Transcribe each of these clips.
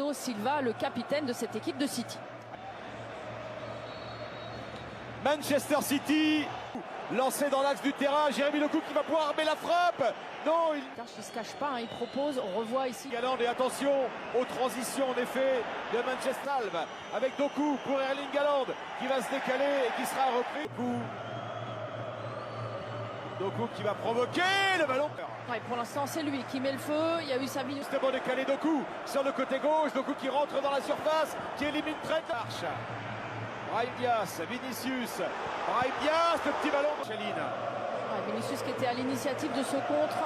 Bernardo Silva, le capitaine de cette équipe de City. Manchester City, lancé dans l'axe du terrain, Jérémy Doku qui va pouvoir armer la frappe. Non, il ne se cache pas, il propose, on revoit ici. Haaland, et attention aux transitions en effet de Manchester avec Doku pour Erling Haaland qui va se décaler et qui sera repris. Doku qui va provoquer le ballon. Ouais, pour l'instant c'est lui qui met le feu, il y a eu sa minute. Justement décalé Doku sur le côté gauche, Doku qui rentre dans la surface, qui élimine Trent. Brahim Diaz, Vinicius, Brahim Diaz, le petit ballon de Chéline. Ouais, Vinicius qui était à l'initiative de ce contre.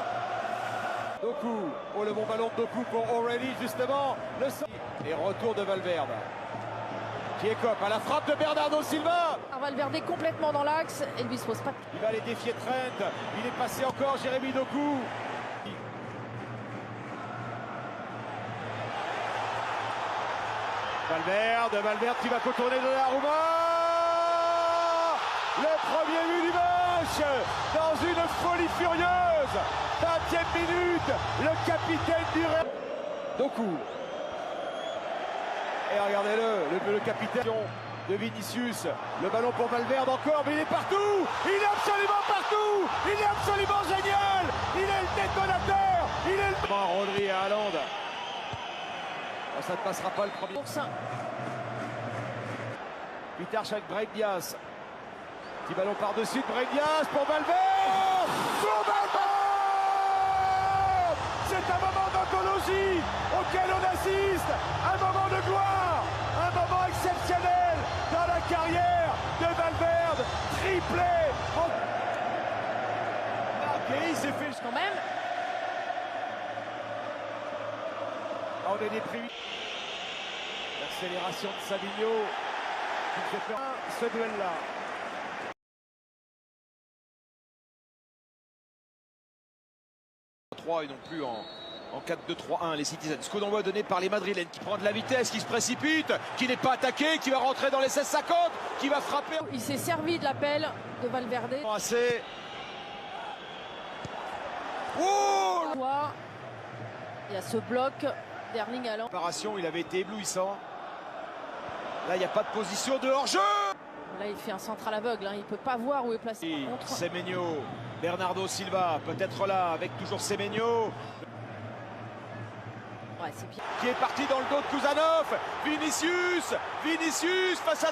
Doku, oh le bon ballon de Doku pour O'Reilly justement, le centre. Et retour de Valverde, qui écope à la frappe de Bernardo Silva. Valverde complètement dans l'axe, et lui se pose pas. Il va aller défier Trent, il est passé encore Jérémy Doku. Valverde qui va contourner Donnarumma. Le premier but du match dans une folie furieuse. 20e minute, le capitaine du Real. Doku. Et regardez-le, le capitaine de Vinicius. Le ballon pour Valverde encore, mais il est partout. Il est absolument partout. Il est absolument génial. Il est le détonateur. Il est le... Rodri et Haaland. Ça ne passera pas le premier. Pitarch avec Brahim Diaz. Petit ballon par-dessus de Brahim Diaz pour Valverde. Pour Valverde. C'est un moment d'anthologie auquel on assiste. Un moment de gloire. Un moment exceptionnel dans la carrière de Valverde. Triplé. Marqué, il s'est fait quand même. On est déprimé. L'accélération de Savinho qui fait peur ce duel-là. Et non plus en 4-2-3-1 les Citizens. Ce qu'on voit donné par les Madrilènes qui prend de la vitesse, qui se précipite, qui n'est pas attaqué, qui va rentrer dans les 16-50, qui va frapper. Il s'est servi de l'appel de Valverde. Assez. Oh, il y a ce bloc d'Erling Haaland. Préparation, il avait été éblouissant. Là, il n'y a pas de position de hors-jeu. Là, il fait un centre à l'aveugle, hein. Il ne peut pas voir où est placé. Semenyo, Bernardo Silva, peut-être là, avec toujours Semenyo. Ouais, c'est pire. Qui est parti dans le dos de Kuzanov. Vinicius face à